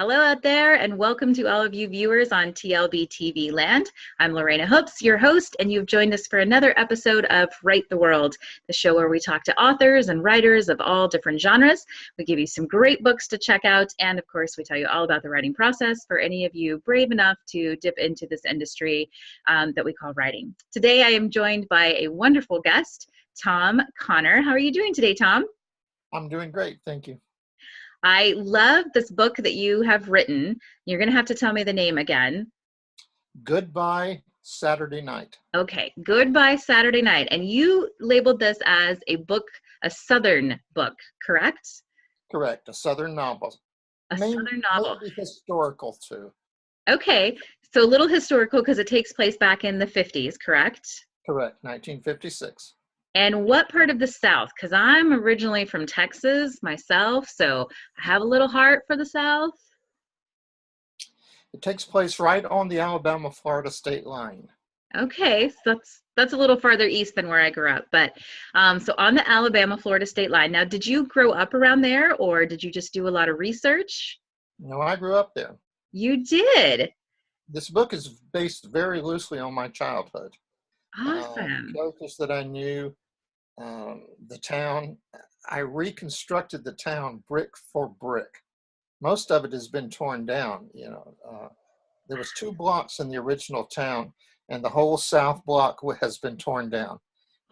Hello out there, and welcome to all of you viewers on TLBTV land. I'm Lorana Hoops, your host, and you've joined us for another episode of Write the World, the show where we talk to authors and writers of all different genres. We give you some great books to check out, and of course, we tell you all about the writing process for any of you brave enough to dip into this industry that we call writing. Today, I am joined by a wonderful guest, Tom Connor. How are you doing today, Tom? I'm doing great, thank you. I love this book that you have written. You're going to have to tell me the name again. Goodbye Saturday Night. Okay, Goodbye Saturday Night. And you labeled this as a book, a Southern book, correct? Correct, a Southern novel. Southern novel. Maybe historical too. Okay, so a little historical because it takes place back in the 50s, correct? Correct, 1956. And what part of the South? Because I'm originally from Texas myself, so I have a little heart for the South. It takes place right on the Alabama-Florida state line. Okay, so that's a little farther east than where I grew up. But so on the Alabama-Florida state line. Now, did you grow up around there, or did you just do a lot of research? No, I grew up there. You did? This book is based very loosely on my childhood. Awesome. Characters that I knew, the town. I reconstructed the town brick for brick. Most of it has been torn down. There was 2 blocks in the original town, and the whole south block has been torn down.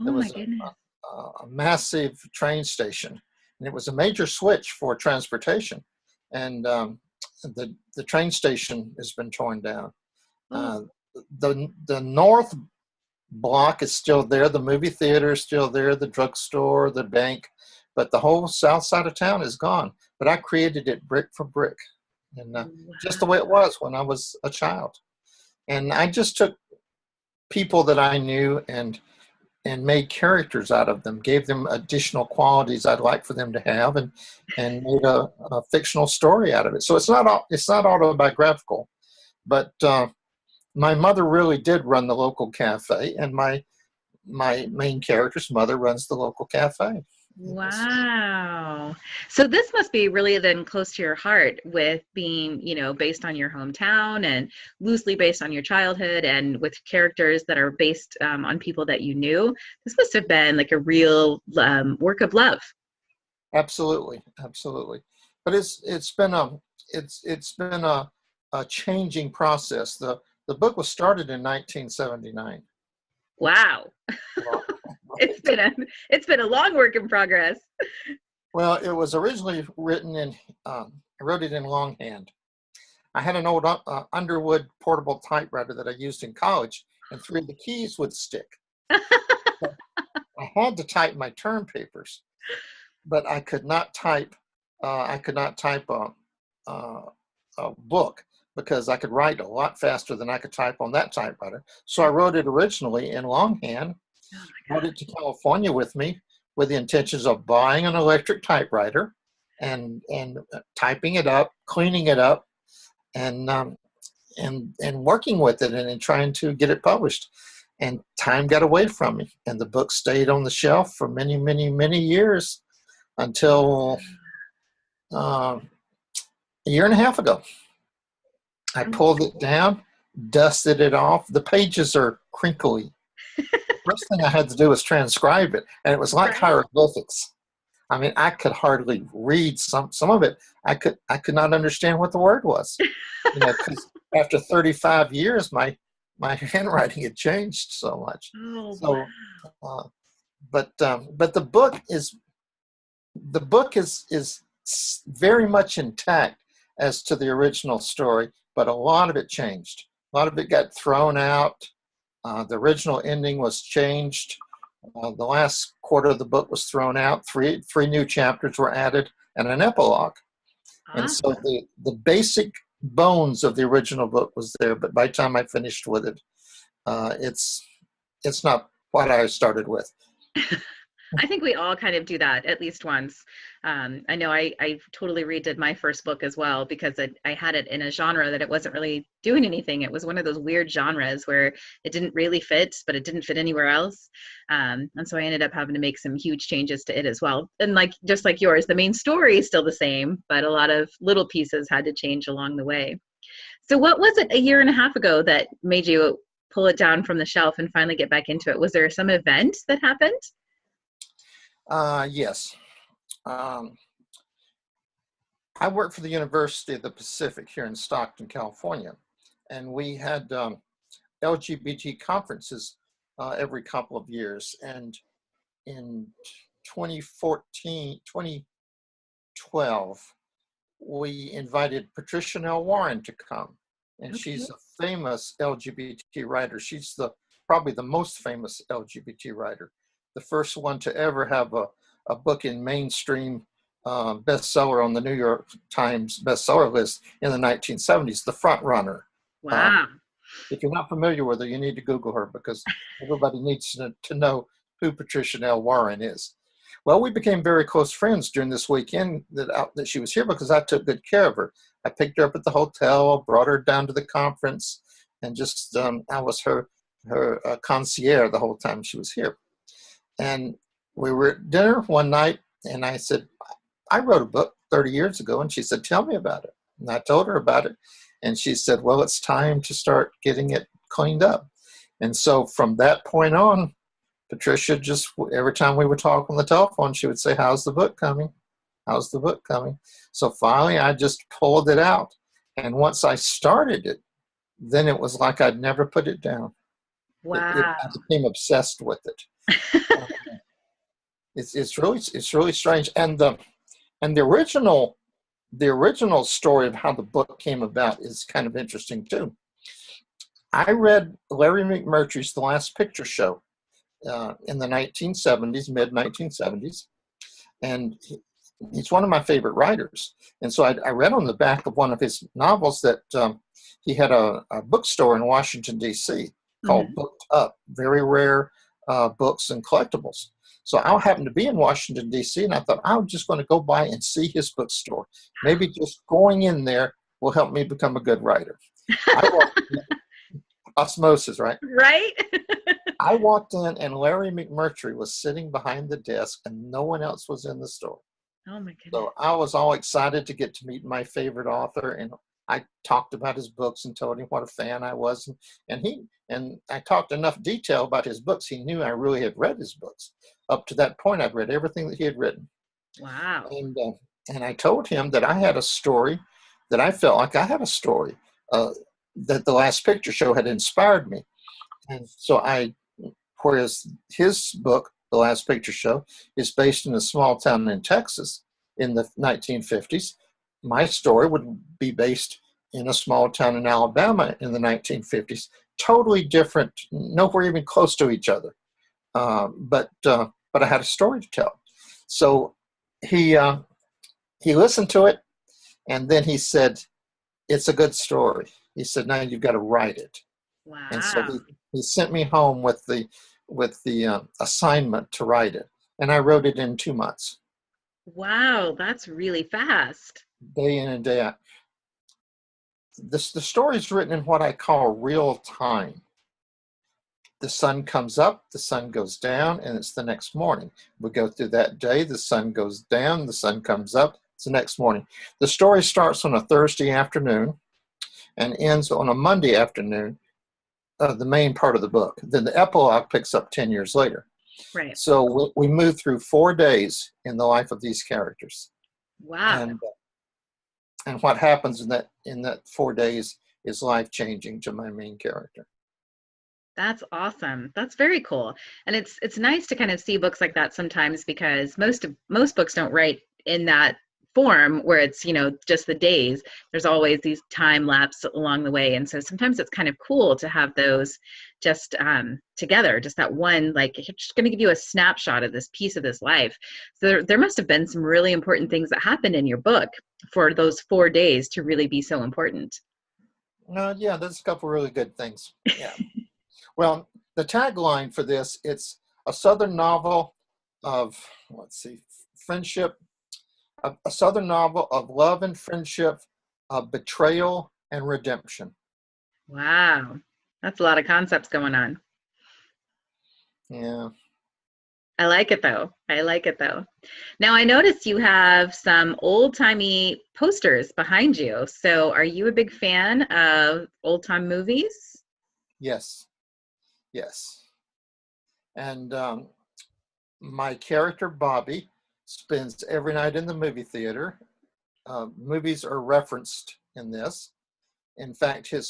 There was a massive train station, and it was a major switch for transportation. And the train station has been torn down. The north block is still there. The movie theater is still there. The drugstore, the bank, but the whole south side of town is gone. But I created it brick for brick, and just the way it was when I was a child. And I just took people that I knew and made characters out of them, gave them additional qualities I'd like for them to have, and made a fictional story out of it. So it's not autobiographical, but my mother really did run the local cafe, and my main character's mother runs the local cafe. Wow. So this must be really then close to your heart, with being, based on your hometown and loosely based on your childhood, and with characters that are based on people that you knew. This must have been like a real work of love. Absolutely. But it's been a changing process. The book was started in 1979. Wow. It's been a long work in progress. Well, it was originally written I wrote it in longhand. I had an old Underwood portable typewriter that I used in college, and 3 of the keys would stick. I had to type my term papers, but I could not type. I could not type a book, because I could write a lot faster than I could type on that typewriter. So I wrote it originally in longhand, brought it to California with me with the intentions of buying an electric typewriter and typing it up, cleaning it up, and working with it and trying to get it published. And time got away from me, and the book stayed on the shelf for many, many, many years until a year and a half ago. I pulled it down, dusted it off. The pages are crinkly. First thing I had to do was transcribe it, and it was like hieroglyphics. I mean, I could hardly read some of it. I could not understand what the word was. Because after 35 years, my handwriting had changed so much. But the book is very much intact as to the original story. But a lot of it changed. A lot of it got thrown out. The original ending was changed. The last quarter of the book was thrown out. Three new chapters were added, and an epilogue. Awesome. And so the basic bones of the original book was there, but by the time I finished with it, it's not what I started with. I think we all kind of do that at least once. I know I totally redid my first book as well because I had it in a genre that it wasn't really doing anything. It was one of those weird genres where it didn't really fit, but it didn't fit anywhere else. And so I ended up having to make some huge changes to it as well. And like just like yours, the main story is still the same, but a lot of little pieces had to change along the way. So what was it a year and a half ago that made you pull it down from the shelf and finally get back into it? Was there some event that happened? Yes. Um, I worked for the University of the Pacific here in Stockton, California, and we had LGBT conferences every couple of years. And in 2014, 2012, we invited Patricia Nell Warren to come. And Okay. she's a famous LGBT writer. She's probably the most famous LGBT writer. The first one to ever have a book in mainstream bestseller on the New York Times bestseller list in the 1970s, The Front Runner. Um, Wow. if you're not familiar with her, you need to Google her because everybody needs to know who Patricia Nell Warren is. Well, we became very close friends during this weekend that she was here because I took good care of her. I picked her up at the hotel, brought her down to the conference, and just I was her concierge the whole time she was here. And we were at dinner one night, and I said, I wrote a book 30 years ago. And she said, tell me about it. And I told her about it. And she said, well, it's time to start getting it cleaned up. And so from that point on, Patricia just, every time we would talk on the telephone, she would say, how's the book coming? How's the book coming? So finally, I just pulled it out. And once I started it, then it was like I'd never put it down. Wow. I became obsessed with it. It's really strange. And the original story of how the book came about is kind of interesting too. I read Larry McMurtry's The Last Picture Show in the 1970s, mid 1970s, and he's one of my favorite writers. And so I read on the back of one of his novels that he had a bookstore in Washington, D.C. called Mhm. Booked Up, very rare books and collectibles. So I happened to be in Washington, D.C., and I thought I was just going to go by and see his bookstore. Maybe just going in there will help me become a good writer. I walked in, osmosis, right? Right? I walked in, and Larry McMurtry was sitting behind the desk, and no one else was in the store. Oh my goodness. So I was all excited to get to meet my favorite author, and I talked about his books and told him what a fan I was, and I talked enough detail about his books. He knew I really had read his books. Up to that point, I'd read everything that he had written, Wow. and uh, and I told him that I had a story, that I felt like I had a story uh, that the Last Picture Show had inspired me, and so whereas his book, The Last Picture Show, is based in a small town in Texas in the 1950s. My story would be based in a small town in Alabama in the 1950s. Totally different, nowhere even close to each other. But I had a story to tell. So he he listened to it, and then he said, "It's a good story." He said, "Now you've got to write it." And so Wow. he sent me home with the assignment to write it, and I wrote it in 2 months, Wow, that's really fast. day in and day out. The story is written in what I call real time. The sun comes up, the sun goes down, and it's the next morning. We go through that day, the sun goes down, the sun comes up, it's the next morning. The story starts on a Thursday afternoon and ends on a Monday afternoon, the main part of the book. Then the epilogue picks up 10 years later. Right. So we move through 4 days in the life of these characters, Wow. and what happens in that 4 days is life changing to my main character. That's awesome. That's very cool. And it's nice to kind of see books like that sometimes because most books don't write in that form where it's, just the days. There's always these time lapse along the way. And so sometimes it's kind of cool to have those just together, just that one, like it's just going to give you a snapshot of this piece of this life. So there must have been some really important things that happened in your book for those 4 days to really be so important. Yeah, there's a couple really good things. Yeah. Well, the tagline for this, it's a Southern novel of, let's see, friendship, a Southern novel of love and friendship, betrayal and redemption. Wow. That's a lot of concepts going on. Yeah. I like it though. I like it though. Now I notice you have some old-timey posters behind you. So are you a big fan of old-time movies? Yes. Yes. And my character, Bobby, spends every night in the movie theater. Movies are referenced in this. In fact, in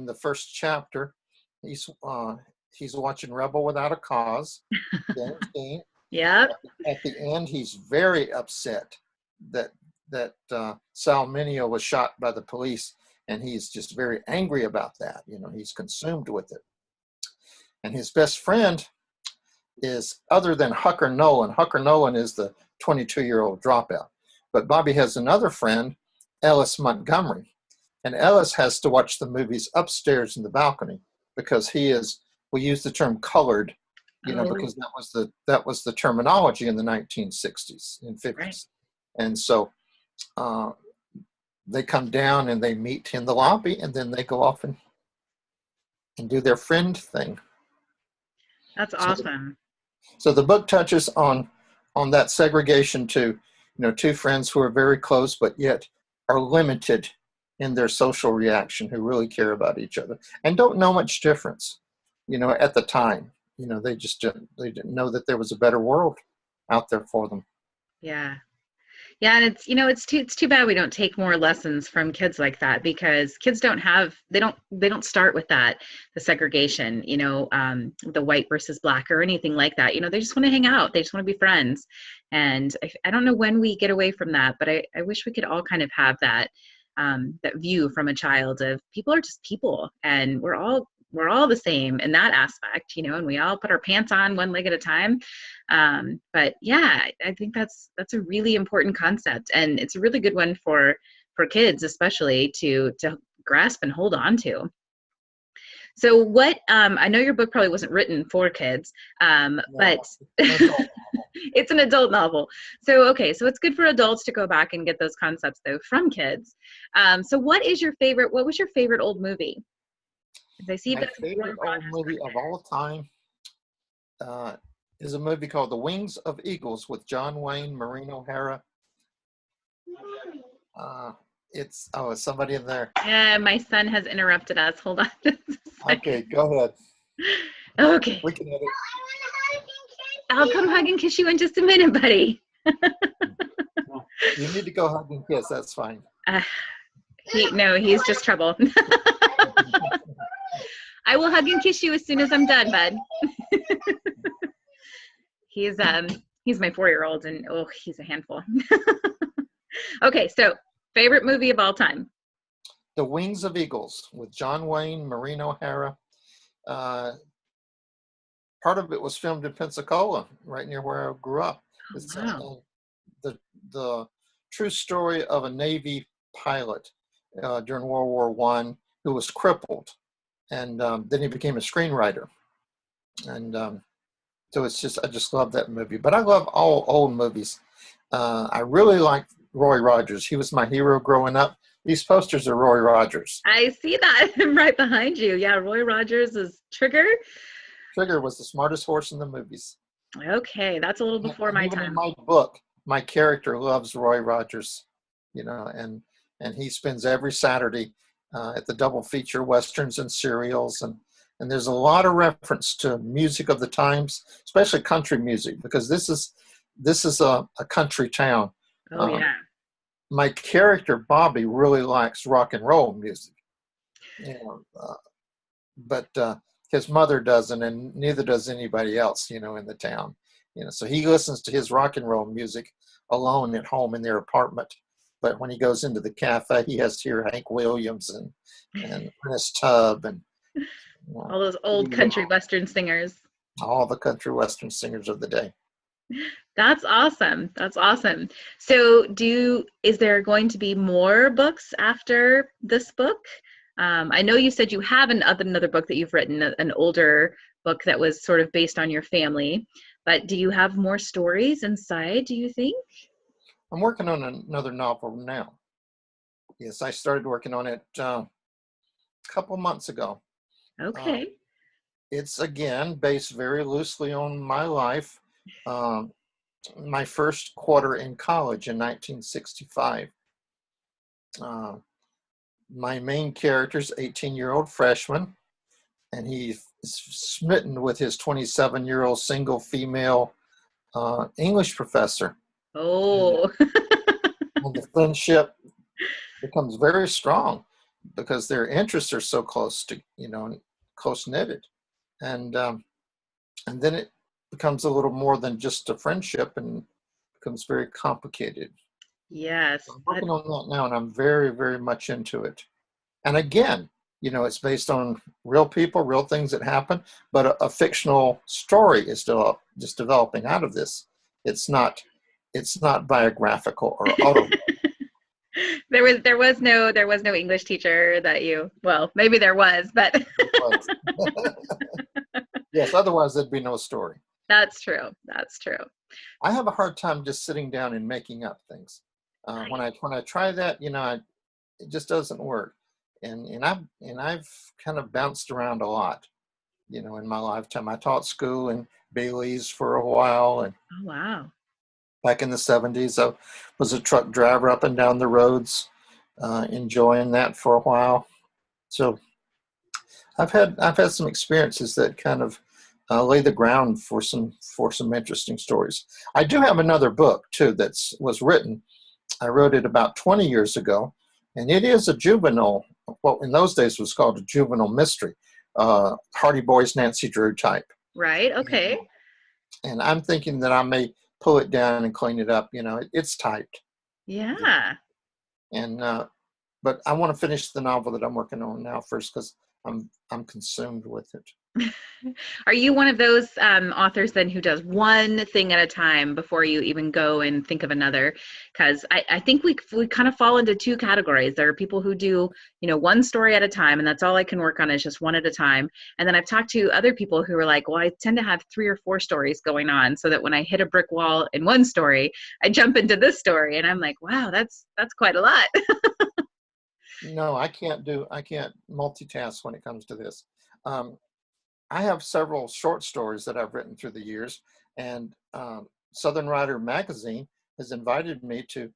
the first chapter, he's watching Rebel Without a Cause. Then Yep. at the end, he's very upset that Sal Mineo was shot by the police, and he's just very angry about that. He's consumed with it. And his best friend is, other than Hucker Nolan. Hucker Nolan is the 22-year-old dropout. But Bobby has another friend, Ellis Montgomery. And Ellis has to watch the movies upstairs in the balcony because we use the term colored, because that was the terminology in the 1960s and 50s. Right. And so they come down and they meet in the lobby, and then they go off and do their friend thing. That's awesome. So the book touches on that segregation to, two friends who are very close, but yet are limited in their social reaction, who really care about each other and don't know much difference, at the time. They didn't know that there was a better world out there for them. Yeah. Yeah, and it's too bad we don't take more lessons from kids like that, because kids don't start with that, the segregation, the white versus black or anything like that. They just want to hang out. They just want to be friends. And I don't know when we get away from that, but I wish we could all kind of have that view from a child of people are just people, and we're all the same in that aspect, and we all put our pants on one leg at a time. But yeah, I think that's a really important concept, and it's a really good one for kids, especially to grasp and hold on to. So what, I know your book probably wasn't written for kids, but it's an adult novel. So, okay, so it's good for adults to go back and get those concepts though from kids. So what was your favorite old movie? I see My favorite old movie of all time is a movie called The Wings of Eagles with John Wayne, Maureen O'Hara. Is somebody in there? Yeah, my son has interrupted us. Hold on. Okay, go ahead. Okay. We can edit. I'll come hug and kiss you in just a minute, buddy. You need to go hug and kiss. That's fine. He's just trouble. I will hug and kiss you as soon as I'm done, bud. He's my 4-year-old, and he's a handful. Okay, so favorite movie of all time? The Wings of Eagles with John Wayne, Maureen O'Hara. Part of it was filmed in Pensacola, right near where I grew up. Oh, It's wow. the true story of a Navy pilot during World War I who was crippled, and then he became a screenwriter. And so I just love that movie. But I love all old movies. I really like Roy Rogers. He was my hero growing up. These posters are Roy Rogers. I see that right behind you. Yeah, Roy Rogers is Trigger. Trigger was the smartest horse in the movies. Okay, that's a little before my Even time. in my book, my character loves Roy Rogers, and he spends every Saturday at the double feature westerns and serials, and there's a lot of reference to music of the times, especially country music, because this is a country town. Oh yeah. My character Bobby really likes rock and roll music, but his mother doesn't, and neither does anybody else, in the town. So he listens to his rock and roll music alone at home in their apartment. But when he goes into the cafe, he has to hear Hank Williams and Ernest Tubb and all those old country western singers. All the country western singers of the day. That's awesome. That's awesome. So is there going to be more books after this book? I know you said you have another book that you've written, an older book that was sort of based on your family. But do you have more stories inside, do you think? I'm working on another novel now. Yes, I started working on it a couple months ago. Uh, Okay. it's again based very loosely on my life. Um, my first quarter in college in 1965. Uh, my main character's 18-year-old freshman, and he's smitten with his 27-year-old single female English professor. And, Oh, and the friendship becomes very strong because their interests are so close to, close knitted. And and then it becomes a little more than just a friendship and becomes very complicated. yes. I'm working on that now, and I'm very, very much into it. And again, it's based on real people, real things that happen, but a fictional story is still just developing out of this. It's not, it's not biographical or auto. There was no English teacher that you, well, maybe there was, but Yes, otherwise there'd be no story. that's true. That's true. I have a hard time just sitting down and making up things. When I try that, it just doesn't work. And I've kind of bounced around a lot, in my lifetime. I taught school in Bailey's for a while, and Oh, wow. back in the 70s, I was a truck driver up and down the roads, enjoying that for a while. So I've had some experiences that kind of lay the ground for some interesting stories. I do have another book too was written. I wrote it about 20 years ago, and it is a juvenile, what in those days was called a juvenile mystery, Hardy Boys Nancy Drew type. Right. Okay. And I'm thinking that I may pull it down and clean it up. It's typed. Yeah. And but I want to finish the novel that I'm working on now first because I'm consumed with it. Are you one of those authors then who does one thing at a time before you even go and think of another? Because I think we kind of fall into two categories. There are people who do, one story at a time, and that's all I can work on is just one at a time. And then I've talked to other people who are like, well, I tend to have 3 or 4 stories going on so that when I hit a brick wall in one story, I jump into this story. And I'm like, wow, that's quite a lot. No, I can't multitask when it comes to this. Um, I have several short stories that I've written through the years, and Southern Writer magazine has invited me to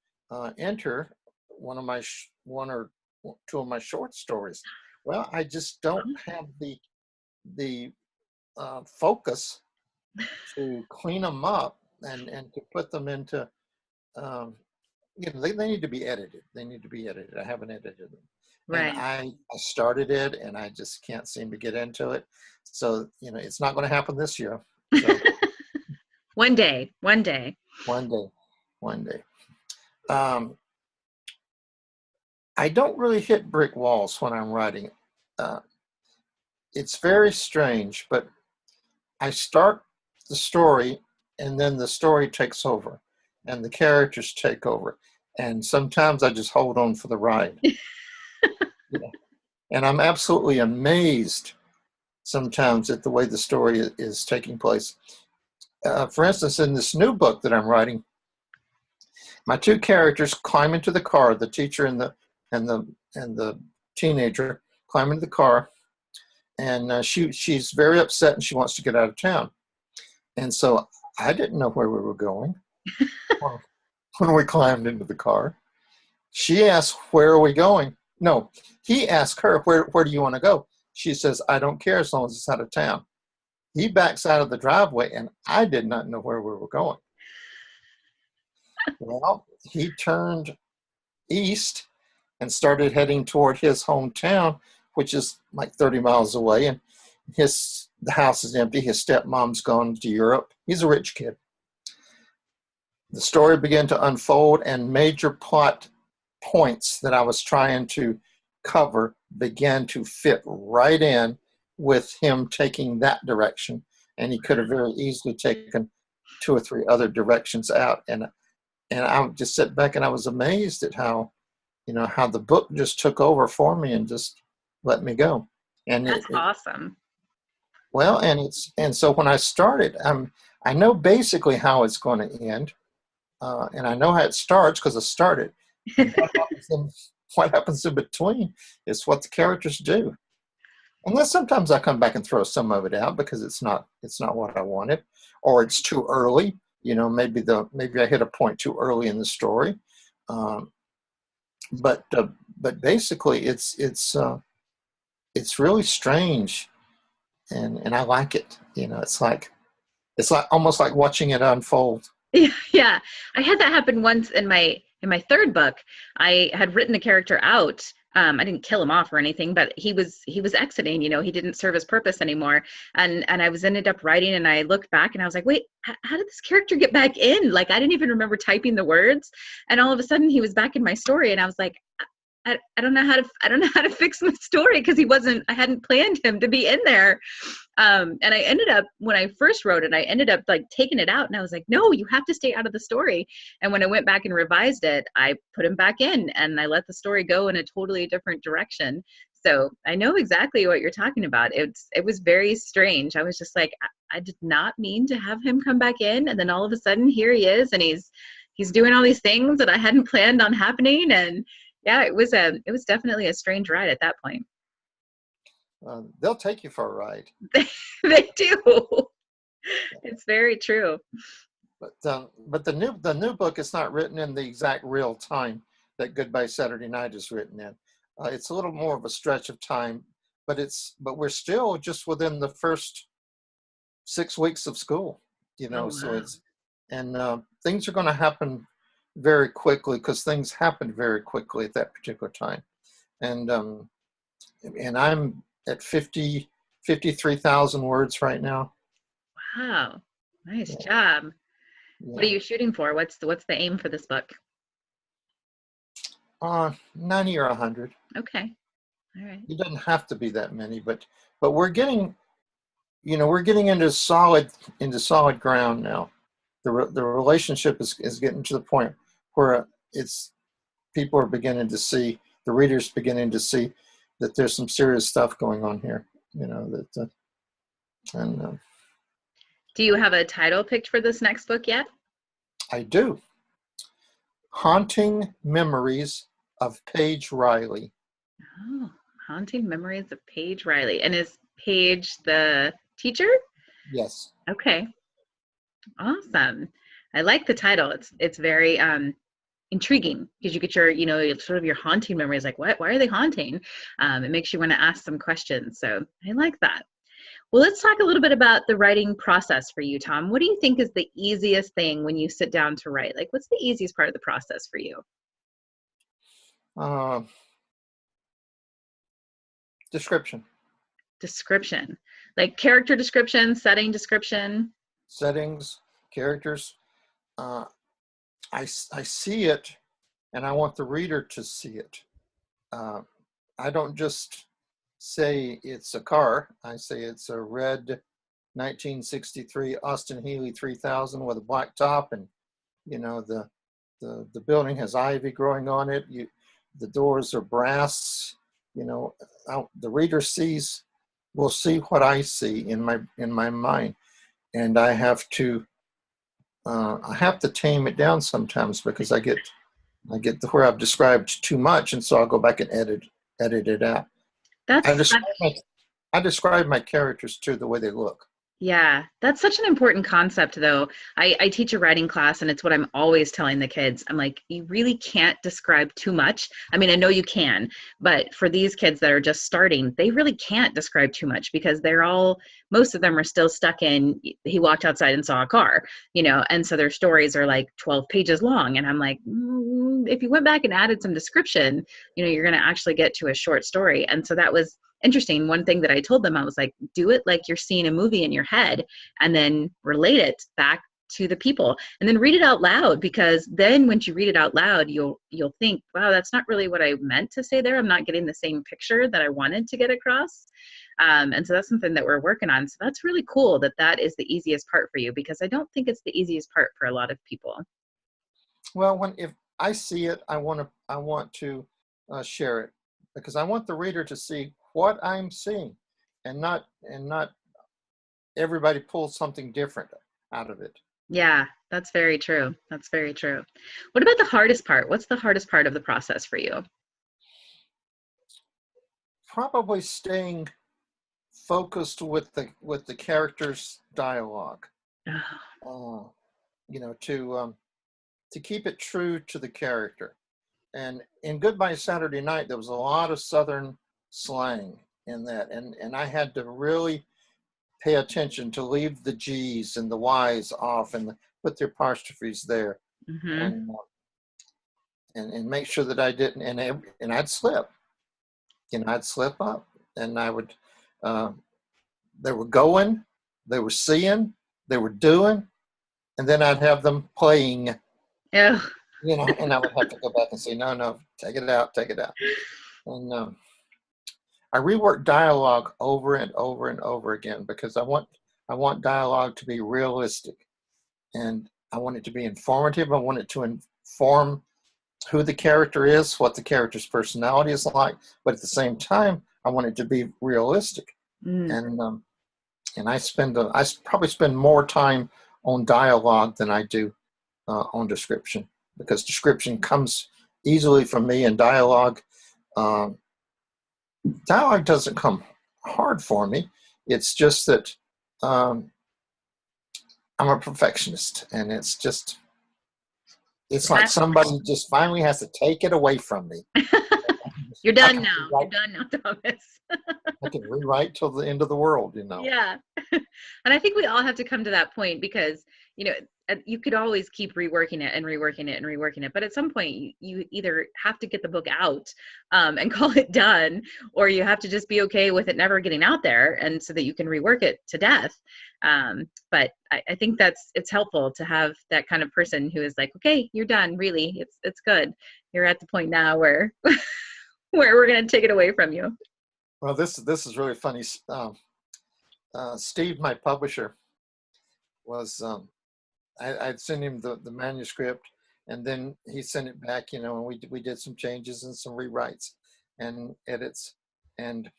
enter one or two of my short stories. Well, I just don't have the focus to clean them up and to put them into. Um, they need to be edited. They need to be edited. I haven't edited them. And Right. I started it and I just can't seem to get into it. So, it's not going to happen this year. So One day, one day. one day, one day. Um, I don't really hit brick walls when I'm writing. Uh, it's very strange, but I start the story and then the story takes over and the characters take over. And sometimes I just hold on for the ride. Yeah. And I'm absolutely amazed sometimes at the way the story is taking place. For instance, in this new book that I'm writing, my 2 characters climb into the car. The teacher and the teenager climb into the car, and she's very upset and she wants to get out of town. And so I didn't know where we were going when we climbed into the car. She asked, "Where are we going?" No, he asked her, "Where do you want to go?" She says, "I don't care as long as it's out of town." He backs out of the driveway, and I did not know where we were going. Well, he turned east and started heading toward his hometown, which is like 30 miles away. And the house is empty. His stepmom's gone to Europe. He's a rich kid. The story began to unfold, and major plot points that I was trying to cover began to fit right in with him taking that direction. And he could have very easily taken 2 or 3 other directions out. And I would just sit back and I was amazed at how the book just took over for me and just let me go. And That's awesome. well, and so when I started, I know basically how it's going to end, and I know how it starts because I started. And what happens in between is what the characters do. Unless sometimes I come back and throw some of it out because it's not what I wanted, or it's too early. Maybe I hit a point too early in the story. Um, but basically, it's really strange, and I like it. It's like almost like watching it unfold. Yeah, I had that happen once in my third book. I had written the character out. I didn't kill him off or anything, but he was exiting. He didn't serve his purpose anymore. And I was ended up writing, and I looked back, and I was like, wait, how did this character get back in? Like, I didn't even remember typing the words, and all of a sudden he was back in my story, and I was like, I don't know how to fix my story because I hadn't planned him to be in there. And I ended up, when I first wrote it, I ended up like taking it out, and I was like, no, you have to stay out of the story. And when I went back and revised it, I put him back in, and I let the story go in a totally different direction. So I know exactly what you're talking about. It was very strange. I was just like, I did not mean to have him come back in. And then all of a sudden here he is, and he's doing all these things that I hadn't planned on happening. And yeah, it was definitely a strange ride at that point. They'll take you for a ride. They do. It's very true. But the new book is not written in the exact real time that Goodbye Saturday Night is written in. It's a little more of a stretch of time, but we're still just within the first 6 weeks of school. Oh, So wow. things are going to happen very quickly because things happened very quickly at that particular time, and I'm at 53,000 words right now. Wow. Nice Yeah, job. What are yeah. you shooting for? What's the aim for this book? 90 or 100. Okay. All right. It doesn't have to be that many, but we're getting into solid ground now. The relationship is getting to the point where it's people are beginning to see, the readers beginning to see that there's some serious stuff going on here. That and Do you have a title picked for this next book yet? I do. Haunting Memories of Paige Riley. Oh, Haunting Memories of Paige Riley. And is Paige the teacher? Yes. Okay. Awesome. I like the title. It's very intriguing because you get sort of your haunting memories, like what, why are they haunting? It makes you want to ask some questions. So I like that. Well, let's talk a little bit about the writing process for you, Tom. What do you think is the easiest thing when you sit down to write? Like, what's the easiest part of the process for you? Uh, Description, Description, like character description, setting description. settings, characters. Uh, I see it, and I want the reader to see it. Uh, I don't just say it's a car. I say it's a red 1963 Austin Healey 3000 with a black top, and the building has ivy growing on it. The doors are brass. The reader will see what I see in my mind, and I have to tame it down sometimes because I get to where I've described too much, and so I'll go back and edit it out. I That's describe my I describe my characters too, the way they look. Yeah, that's such an important concept, though. I teach a writing class, and it's what I'm always telling the kids. I'm like, you really can't describe too much. I mean, I know you can, but for these kids that are just starting, they really can't describe too much because most of them are still stuck in, he walked outside and saw a car, and so their stories are like 12 pages long. And I'm like, if you went back and added some description, you're going to actually get to a short story. And so that was interesting. One thing that I told them, I was like, do it like you're seeing a movie in your head and then relate it back to the people and then read it out loud, because then once you read it out loud, you'll think, wow, that's not really what I meant to say there. I'm not getting the same picture that I wanted to get across. And so that's something that we're working on. So that's really cool that is the easiest part for you, because I don't think it's the easiest part for a lot of people. Well, if I see it, I want to share it because I want the reader to see what I'm seeing, and not everybody pulls something different. out of it. Yeah, that's very true. That's very true. What about the hardest part? What's the hardest part of the process for you? Probably staying focused with the characters' dialogue. Uh, to keep it true to the character. And in Goodbye Saturday Night, there was a lot of Southern slang in that, and I had to really pay attention to leave the G's and the Y's off and put the apostrophes there, Mm-hmm. and and make sure that I didn't, and I'd slip, I'd slip up, and I would, uh, they were going, they were seeing, they were doing, and then I'd have them playing, Yeah. and I would have to go back and say, no, no, take it out, take it out. And I rework dialogue over and over and over again because I want dialogue to be realistic, and I want it to be informative. I want it to inform who the character is, what the character's personality is like, but at the same time, I want it to be realistic. Mm. And I probably spend more time on dialogue than I do on description, because description comes easily from me, and dialogue doesn't come hard for me. It's just that I'm a perfectionist, and it's like somebody just finally has to take it away from me. You're done now. You're done now, Thomas. I can rewrite till the end of the world, Yeah. And I think we all have to come to that point because, you could always keep reworking it and reworking it and reworking it. But at some point, you either have to get the book out and call it done, or you have to just be okay with it never getting out there, and so that you can rework it to death. But I think it's helpful to have that kind of person who is like, okay, you're done. Really, it's good. You're at the point now where where we're going to take it away from you. Well, this is really funny. Steve, my publisher, was I'd sent him the manuscript, and then he sent it back, and we did some changes and some rewrites and edits, and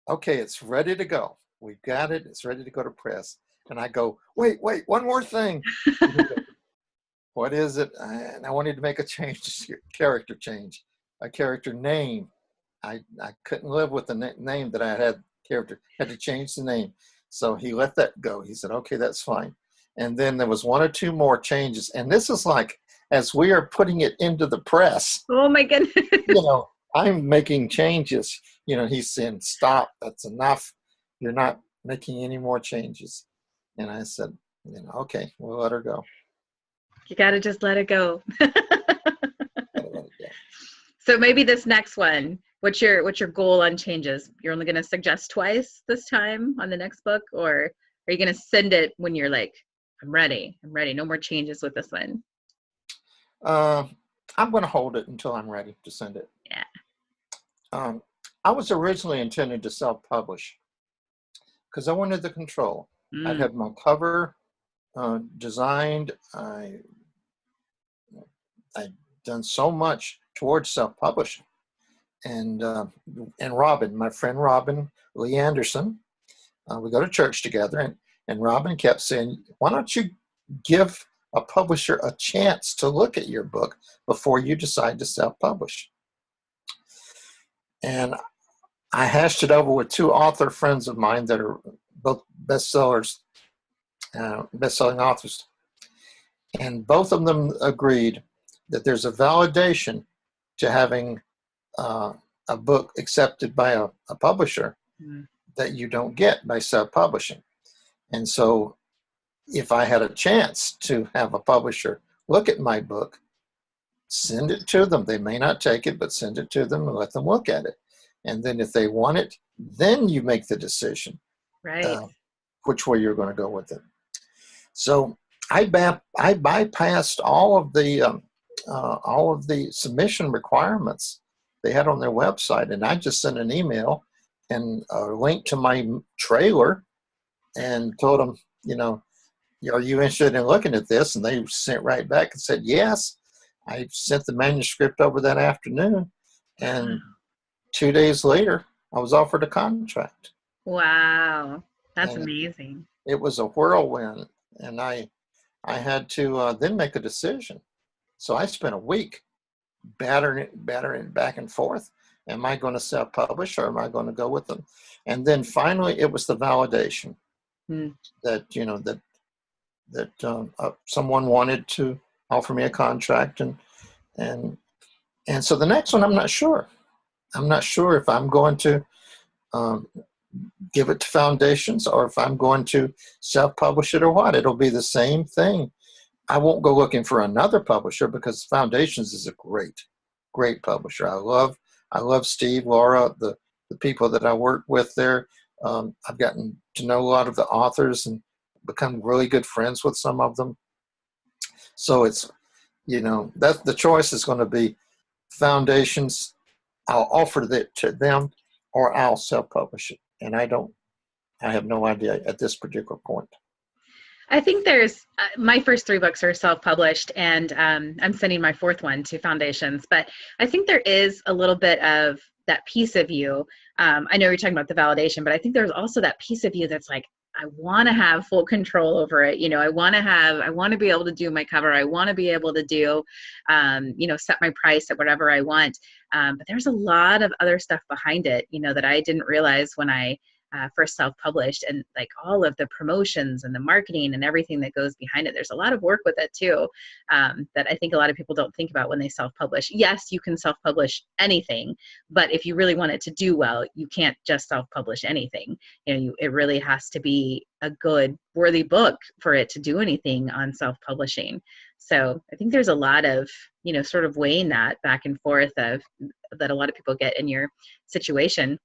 okay, it's ready to go. We've got it. It's ready to go to press. And I go, wait, one more thing. What is it? And I wanted to make a character change, a character name. I couldn't live with the name that I had character. Had to change the name. So he let that go. He said, okay, that's fine. And then there was one or two more changes. And this is like, as we are putting it into the press. Oh my goodness. I'm making changes. He's saying, stop, that's enough. You're not making any more changes. And I said, okay, we'll let her go. You got to just let it go. So maybe this next one, what's your goal on changes? You're only going to suggest twice this time on the next book, or are you going to send it when you're like, I'm ready, no more changes with this one? I'm going to hold it until I'm ready to send it. Yeah. I was originally intended to self-publish because I wanted the control. I had my cover designed. I'd done so much towards self-publishing, and Robin, my friend Robin Lee Anderson, we go to church together, and Robin kept saying, why don't you give a publisher a chance to look at your book before you decide to self-publish? And I hashed it over with two author friends of mine that are both bestsellers, best-selling authors. And both of them agreed that there's a validation to having a book accepted by a publisher that you don't get by self-publishing. And so if I had a chance to have a publisher look at my book, send it to them. They may not take it, but send it to them and let them look at it. And then if they want it, then you make the decision, right, which way you're going to go with it. So I bypassed all of the submission requirements they had on their website, and I just sent an email and a link to my trailer and told them, are you interested in looking at this? And they sent right back and said, yes. I sent the manuscript over that afternoon, and 2 days later, I was offered a contract. Wow, that's amazing. It was a whirlwind. and I had to then make a decision. So I spent a week battering it back and forth. Am I going to self-publish, or am I going to go with them? And then finally, it was the validation Mm. that someone wanted to offer me a contract, and so the next one, I'm not sure. I'm not sure if I'm going to um, give it to Foundations, or if I'm going to self-publish it, or what. It'll be the same thing. I won't go looking for another publisher, because Foundations is a great publisher. I love Steve, Laura, the people that I work with there. I've gotten to know a lot of the authors and become really good friends with some of them. So it's, that the choice is going to be Foundations. I'll offer that to them, or I'll self-publish it. And I have no idea at this particular point. I think there's my first 3 books are self-published, and I'm sending my 4th one to Foundations. But I think there is a little bit of that piece of you. I know you're talking about the validation, but I think there's also that piece of you that's like, I want to have full control over it. I want to be able to do my cover. I want to be able to do, set my price at whatever I want. But there's a lot of other stuff behind it, that I didn't realize when I first self-published, and like all of the promotions and the marketing and everything that goes behind it. There's a lot of work with it too, that I think a lot of people don't think about when they self-publish. Yes, you can self-publish anything, but if you really want it to do well, you can't just self-publish anything. It really has to be a good, worthy book for it to do anything on self-publishing. So I think there's a lot of, sort of weighing that back and forth that a lot of people get in your situation.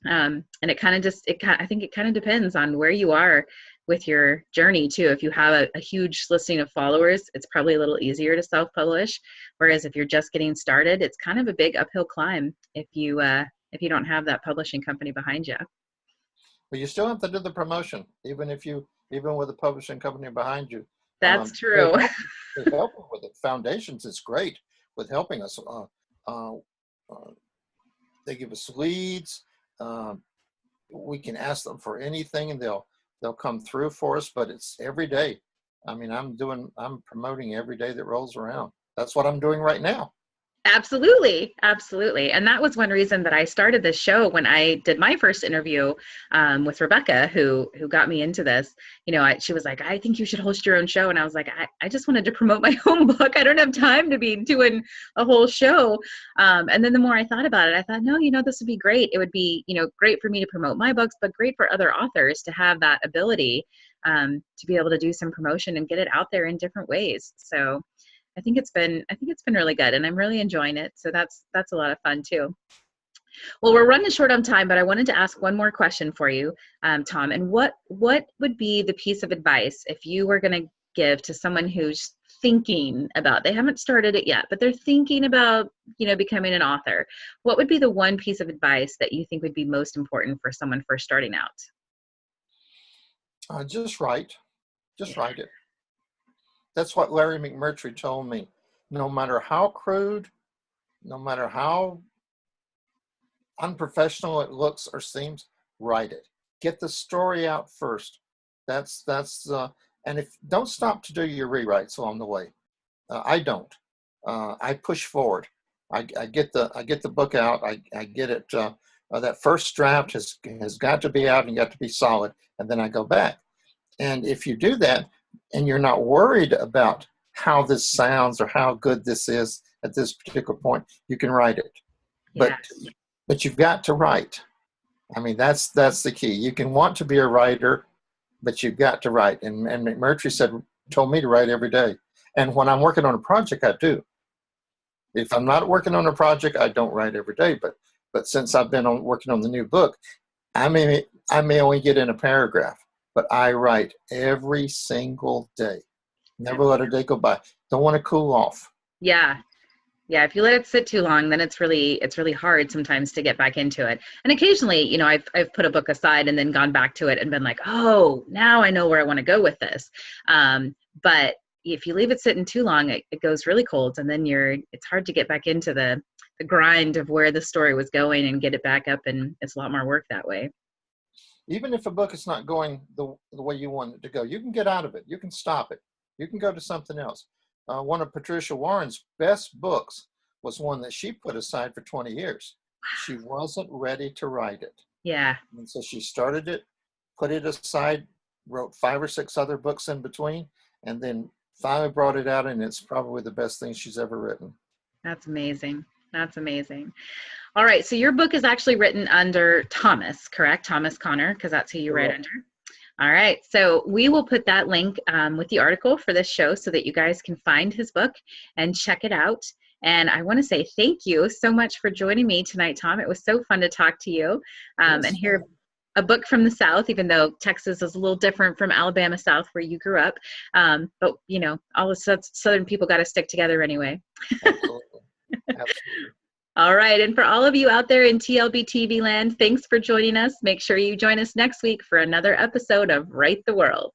And it kind of I think it kind of depends on where you are with your journey too. If you have a huge listing of followers, it's probably a little easier to self-publish. Whereas if you're just getting started, it's kind of a big uphill climb if you don't have that publishing company behind you. But you still have to do the promotion, even with a publishing company behind you. That's true. They help with it. Foundations is great with helping us. They give us leads. We can ask them for anything, and they'll come through for us. But it's every day. I mean, I'm promoting every day that rolls around. That's what I'm doing right now. Absolutely. And that was one reason that I started this show when I did my first interview with Rebecca, who got me into this. She was like, I think you should host your own show. And I was like, I just wanted to promote my own book. I don't have time to be doing a whole show. And then the more I thought about it, I thought, no, this would be great. It would be, great for me to promote my books, but great for other authors to have that ability to be able to do some promotion and get it out there in different ways. So I think it's been really good, and I'm really enjoying it. So that's a lot of fun too. Well, we're running short on time, but I wanted to ask one more question for you, Tom. And what would be the piece of advice if you were going to give to someone who's thinking about, they haven't started it yet, but they're thinking about, becoming an author? What would be the one piece of advice that you think would be most important for someone first starting out? Just write it. That's what Larry McMurtry told me. No matter how crude, no matter how unprofessional it looks or seems, write it. Get the story out first. And if don't stop to do your rewrites along the way. I don't. I push forward. I get the book out. I get it. That first draft has got to be out and got to be solid, and then I go back. And if you do that, and you're not worried about how this sounds or how good this is at this particular point, you can write it. Yes. But you've got to write. I mean, that's the key. You can want to be a writer, but you've got to write. And McMurtry told me to write every day. And when I'm working on a project, I do. If I'm not working on a project, I don't write every day. But since I've been working on the new book, I may only get in a paragraph, but I write every single day. Never let a day go by. Don't want to cool off. Yeah. If you let it sit too long, then it's really hard sometimes to get back into it. And occasionally, I've put a book aside and then gone back to it and been like, oh, now I know where I want to go with this. But if you leave it sitting too long, it goes really cold, and then it's hard to get back into the grind of where the story was going and get it back up, and it's a lot more work that way. Even if a book is not going the way you want it to go, you can get out of it. You can stop it. You can go to something else. One of Patricia Warren's best books was one that she put aside for 20 years. She wasn't ready to write it. Yeah. And so she started it, put it aside, wrote 5 or 6 other books in between, and then finally brought it out, and it's probably the best thing she's ever written. That's amazing. That's amazing. All right. So your book is actually written under Thomas, correct? Thomas Connor, because that's who you write under. All right. So we will put that link with the article for this show so that you guys can find his book and check it out. And I want to say thank you so much for joining me tonight, Tom. It was so fun to talk to you and hear a book from the South, even though Texas is a little different from Alabama South where you grew up. But, you know, all the Southern people got to stick together anyway. Absolutely. Absolutely. All right. And for all of you out there in TLBTV land, thanks for joining us. Make sure you join us next week for another episode of Right the World.